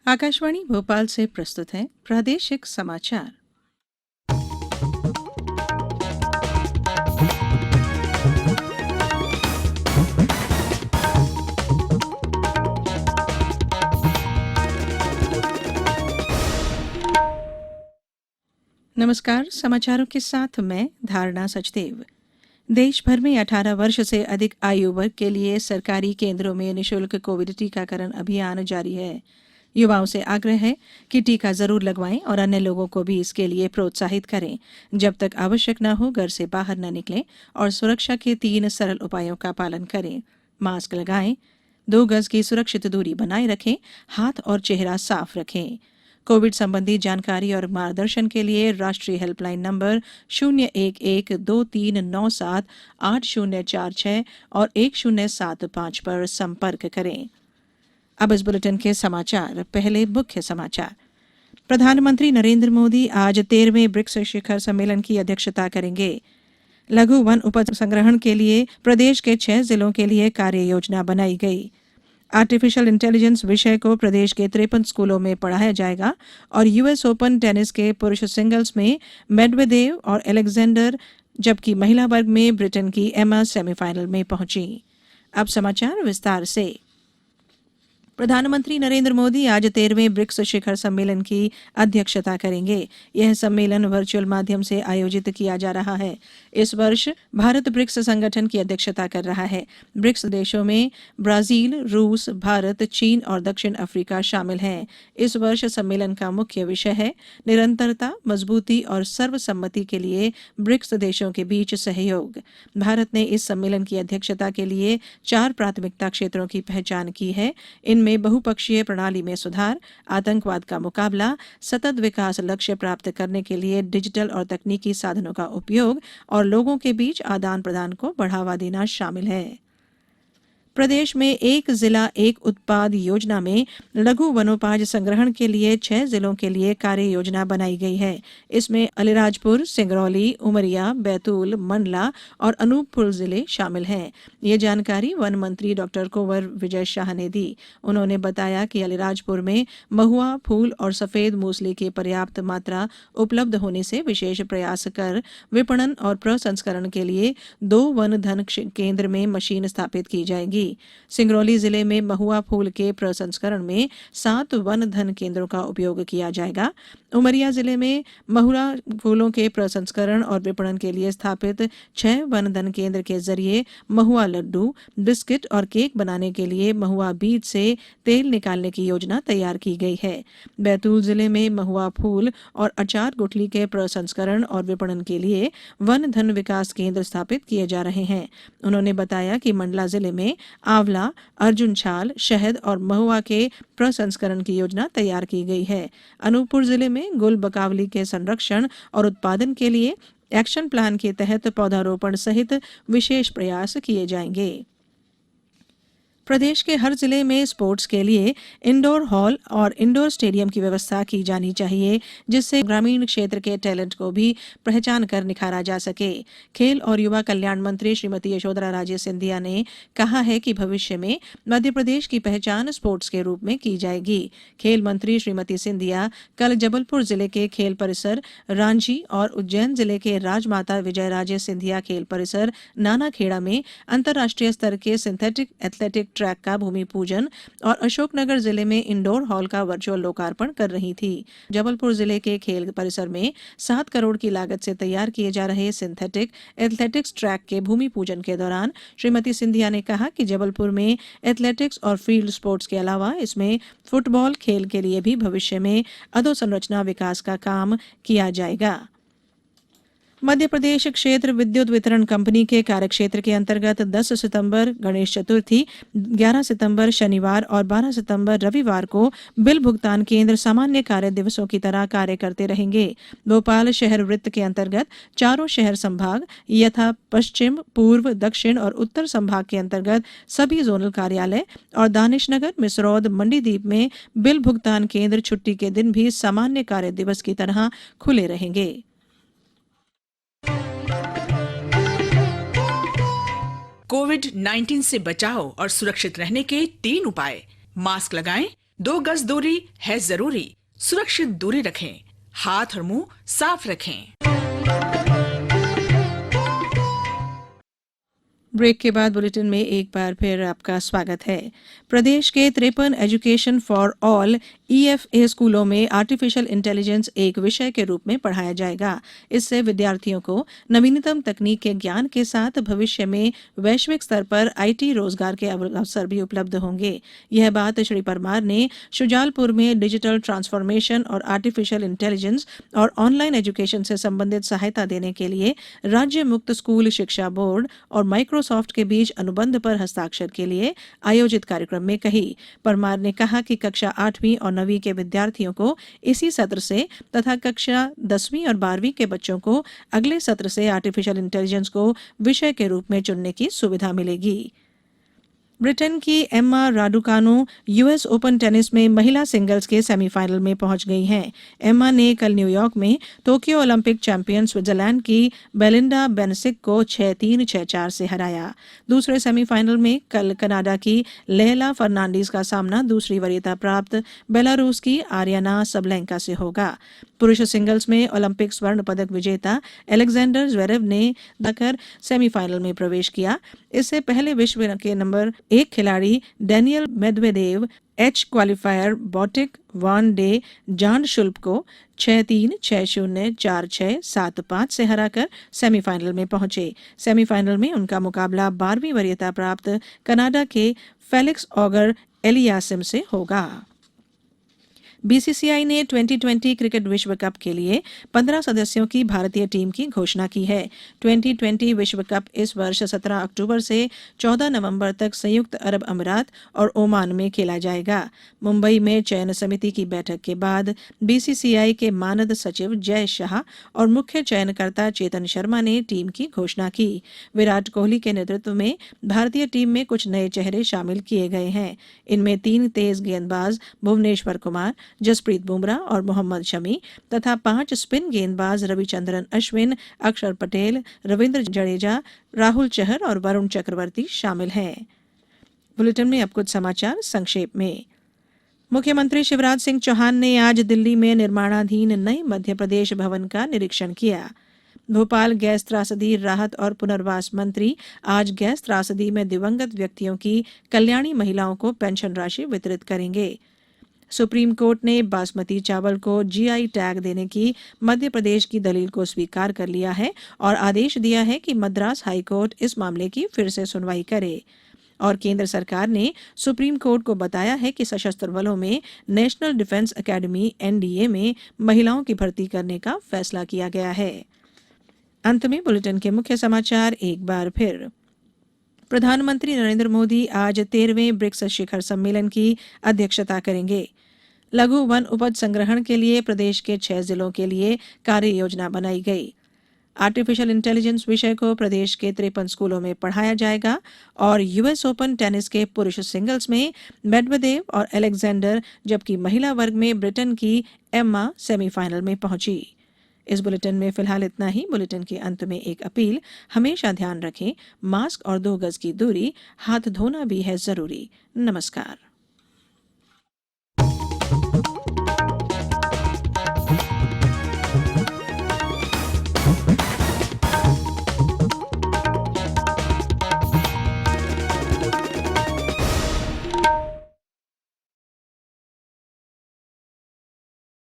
आकाशवाणी भोपाल से प्रस्तुत है प्रादेशिक समाचार। नमस्कार, समाचारों के साथ मैं धारणा सचदेव। देश भर में 18 वर्ष से अधिक आयु वर्ग के लिए सरकारी केंद्रों में निःशुल्क कोविड टीकाकरण अभियान जारी है। युवाओं से आग्रह है कि टीका जरूर लगवाएं और अन्य लोगों को भी इसके लिए प्रोत्साहित करें। जब तक आवश्यक न हो घर से बाहर न निकलें और सुरक्षा के 3 सरल उपायों का पालन करें। मास्क लगाएं, 2 गज की सुरक्षित दूरी बनाए रखें, हाथ और चेहरा साफ रखें। कोविड संबंधी जानकारी और मार्गदर्शन के लिए राष्ट्रीय हेल्पलाइन नंबर 011-2397-8046 और 1075 पर संपर्क करें। अब इस बुलेटिन के समाचार। पहले मुख्य समाचार। प्रधानमंत्री नरेंद्र मोदी आज 13वें ब्रिक्स शिखर सम्मेलन की अध्यक्षता करेंगे। लघु वन उपज संग्रहण के लिए प्रदेश के 6 जिलों के लिए कार्य योजना बनाई गई। आर्टिफिशियल इंटेलिजेंस विषय को प्रदेश के 53 स्कूलों में पढ़ाया जाएगा और यूएस ओपन टेनिस के पुरुष सिंगल्स में मेडवेदेव और अलेक्जेंडर, जबकि महिला वर्ग में ब्रिटेन की एमा सेमीफाइनल में पहुंची। अब समाचार विस्तार से। प्रधानमंत्री नरेंद्र मोदी आज 13वें ब्रिक्स शिखर सम्मेलन की अध्यक्षता करेंगे। यह सम्मेलन वर्चुअल माध्यम से आयोजित किया जा रहा है। इस वर्ष भारत ब्रिक्स संगठन की अध्यक्षता कर रहा है। ब्रिक्स देशों में ब्राजील, रूस, भारत, चीन और दक्षिण अफ्रीका शामिल हैं। इस वर्ष सम्मेलन का मुख्य विषय है निरंतरता, मजबूती और सर्वसम्मति के लिए ब्रिक्स देशों के बीच सहयोग। भारत ने इस सम्मेलन की अध्यक्षता के लिए 4 प्राथमिकता क्षेत्रों की पहचान की है। इनमें बहुपक्षीय प्रणाली में सुधार, आतंकवाद का मुकाबला, सतत विकास लक्ष्य प्राप्त करने के लिए डिजिटल और तकनीकी साधनों का उपयोग और लोगों के बीच आदान प्रदान को बढ़ावा देना शामिल है। प्रदेश में एक जिला एक उत्पाद योजना में लघु वनोपज संग्रहण के लिए 6 जिलों के लिए कार्य योजना बनाई गई है। इसमें अलीराजपुर, सिंगरौली, उमरिया, बैतूल, मंडला और अनूपपुर जिले शामिल हैं। ये जानकारी वन मंत्री डॉक्टर कुंवर विजय शाह ने दी। उन्होंने बताया कि अलीराजपुर में महुआ, फूल और सफेद मूसली की पर्याप्त मात्रा उपलब्ध होने से विशेष प्रयास कर विपणन और प्रसंस्करण के लिए 2 वन धन केंद्र में मशीन स्थापित की जाएगी। सिंगरौली जिले में महुआ फूल के प्रसंस्करण में 7 वन धन केंद्रों का उपयोग किया जाएगा। उमरिया जिले में महुआ फूलों के प्रसंस्करण और विपणन के लिए स्थापित 6 वन धन केंद्र के जरिए महुआ लड्डू, बिस्किट और केक बनाने के लिए महुआ बीज से तेल निकालने की योजना तैयार की गई है। बैतूल जिले में महुआ फूल और अचार गुठली के प्रसंस्करण और विपणन के लिए वन धन विकास केंद्र स्थापित किए जा रहे हैं। उन्होंने बताया कि मंडला जिले में आंवला, अर्जुन छाल, शहद और महुआ के प्रसंस्करण की योजना तैयार की गई है। अनूपपुर जिले में गुल बकावली के संरक्षण और उत्पादन के लिए एक्शन प्लान के तहत पौधारोपण सहित विशेष प्रयास किए जाएंगे। प्रदेश के हर जिले में स्पोर्ट्स के लिए इंडोर हॉल और इंडोर स्टेडियम की व्यवस्था की जानी चाहिए, जिससे ग्रामीण क्षेत्र के टैलेंट को भी पहचान कर निखारा जा सके। खेल और युवा कल्याण मंत्री श्रीमती यशोधरा राजे सिंधिया ने कहा है कि भविष्य में मध्य प्रदेश की पहचान स्पोर्ट्स के रूप में की जाएगी। खेल मंत्री श्रीमती सिंधिया कल जबलपुर जिले के खेल परिसर रांची और उज्जैन जिले के राजमाता विजयराजे सिंधिया खेल परिसर नानाखेड़ा में अंतर्राष्ट्रीय स्तर के सिंथेटिक एथलेटिक ट्रैक का भूमि पूजन और अशोकनगर जिले में इंडोर हॉल का वर्चुअल लोकार्पण कर रही थी। जबलपुर जिले के खेल परिसर में 7 करोड़ की लागत से तैयार किए जा रहे सिंथेटिक एथलेटिक्स ट्रैक के भूमि पूजन के दौरान श्रीमती सिंधिया ने कहा कि जबलपुर में एथलेटिक्स और फील्ड स्पोर्ट्स के अलावा इसमें फुटबॉल खेल के लिए भी भविष्य में अधोसंरचना विकास का काम किया जाएगा। मध्य प्रदेश क्षेत्र विद्युत वितरण कंपनी के कार्यक्षेत्र के अंतर्गत 10 सितंबर गणेश चतुर्थी, 11 सितंबर शनिवार और 12 सितंबर रविवार को बिल भुगतान केंद्र सामान्य कार्य दिवसों की तरह कार्य करते रहेंगे। भोपाल शहर वृत्त के अंतर्गत चारों शहर संभाग यथा पश्चिम, पूर्व, दक्षिण और उत्तर संभाग के अंतर्गत सभी जोनल कार्यालय और दानिशनगर, मिसरौद, मंडीदीप में बिल भुगतान केंद्र छुट्टी के दिन भी सामान्य कार्य दिवस की तरह खुले रहेंगे। कोविड-19 से बचाव और सुरक्षित रहने के 3 उपाय। मास्क लगाएं, 2 गज दूरी है जरूरी। सुरक्षित दूरी रखें, हाथ और मुंह साफ रखें। ब्रेक के बाद बुलेटिन में एक बार फिर आपका स्वागत है। प्रदेश के 53 एजुकेशन फॉर ऑल EFA स्कूलों में आर्टिफिशियल इंटेलिजेंस एक विषय के रूप में पढ़ाया जाएगा। इससे विद्यार्थियों को नवीनतम तकनीक के ज्ञान के साथ भविष्य में वैश्विक स्तर पर IT रोजगार के अवसर भी उपलब्ध होंगे। यह बात श्री परमार ने शुजालपुर में डिजिटल ट्रांसफॉर्मेशन और आर्टिफिशियल इंटेलिजेंस और ऑनलाइन एजुकेशन से संबंधित सहायता देने के लिए राज्य मुक्त स्कूल शिक्षा बोर्ड और माइक्रोसॉफ्ट के बीच अनुबंध पर हस्ताक्षर के लिए आयोजित कार्यक्रम में कही। परमार ने कहा कि कक्षा 8वीं और 9वीं के विद्यार्थियों को इसी सत्र से तथा कक्षा 10वीं और 12वीं के बच्चों को अगले सत्र से आर्टिफिशियल इंटेलिजेंस को विषय के रूप में चुनने की सुविधा मिलेगी। ब्रिटेन की Emma Raducanu US open tennis में महिला सिंगल्स के सेमीफाइनल में पहुंच गई हैं। एम्मा ने कल न्यूयॉर्क में टोक्यो ओलंपिक चैंपियन स्विट्जरलैंड की बेलिंडा बेनसिक को 6-3, 6-4 से हराया। दूसरे सेमीफाइनल में कल कनाडा की लेयला फर्नांडीज का सामना दूसरी वरीयता प्राप्त बेलारूस की आर्याना सबलेंका से होगा। पुरुष सिंगल्स में ओलंपिक स्वर्ण पदक विजेता अलेक्जेंडर ज्वेरेव ने दकर सेमीफाइनल में प्रवेश किया। इससे पहले विश्व के नंबर 1 खिलाड़ी Daniil Medvedev H qualifier Botic van de Zandschulp को 6-3, 6-0, 4-6, 7-5 से हराकर सेमीफाइनल में पहुंचे। सेमीफाइनल में उनका मुकाबला 12वीं वरीयता प्राप्त कनाडा के फेलिक्स ऑगर एलियासिम से होगा। BCCI ने 2020 क्रिकेट विश्व कप के लिए 15 सदस्यों की भारतीय टीम की घोषणा की है। 2020 विश्व कप इस वर्ष 17 अक्टूबर से 14 नवंबर तक संयुक्त अरब अमीरात और ओमान में खेला जाएगा। मुंबई में चयन समिति की बैठक के बाद BCCI के मानद सचिव जय शाह और मुख्य चयनकर्ता चेतन शर्मा ने टीम की घोषणा की। विराट कोहली के नेतृत्व में भारतीय टीम में कुछ नए चेहरे शामिल किए गए हैं। इनमें 3 तेज गेंदबाज भुवनेश्वर कुमार, जसप्रीत बुमराह और मोहम्मद शमी तथा 5 स्पिन गेंदबाज रविचंद्रन अश्विन, अक्षर पटेल, रविंद्र जडेजा, राहुल चहर और वरुण चक्रवर्ती शामिल हैं। बुलेटिन में अब कुछ समाचार संक्षेप में। मुख्यमंत्री शिवराज सिंह चौहान ने आज दिल्ली में निर्माणाधीन नए मध्य प्रदेश भवन का निरीक्षण किया। भोपाल गैस त्रासदी राहत और पुनर्वास मंत्री आज गैस त्रासदी में दिवंगत व्यक्तियों की कल्याणी महिलाओं को पेंशन राशि वितरित करेंगे। सुप्रीम कोर्ट ने बासमती चावल को GI टैग देने की मध्य प्रदेश की दलील को स्वीकार कर लिया है और आदेश दिया है कि मद्रास हाई कोर्ट इस मामले की फिर से सुनवाई करे। और केंद्र सरकार ने सुप्रीम कोर्ट को बताया है कि सशस्त्र बलों में नेशनल डिफेंस एकेडमी NDA में महिलाओं की भर्ती करने का फैसला किया गया है। अंत में बुलेटिन के मुख्य समाचार एक बार फिर। प्रधानमंत्री नरेंद्र मोदी आज 13वें ब्रिक्स शिखर सम्मेलन की अध्यक्षता करेंगे। लघु वन उपज संग्रहण के लिए प्रदेश के 6 जिलों के लिए कार्य योजना बनाई गई। आर्टिफिशियल इंटेलिजेंस विषय को प्रदेश के 53 स्कूलों में पढ़ाया जाएगा और US ओपन टेनिस के पुरुष सिंगल्स में मेदवेदेव और अलेक्जेंडर, जबकि महिला वर्ग में ब्रिटेन की एम्मा सेमीफाइनल में पहुंची। इस बुलेटिन में फिलहाल इतना ही। बुलेटिन के अंत में एक अपील, हमेशा ध्यान रखें, मास्क और 2 गज की दूरी, हाथ धोना भी है जरूरी। नमस्कार।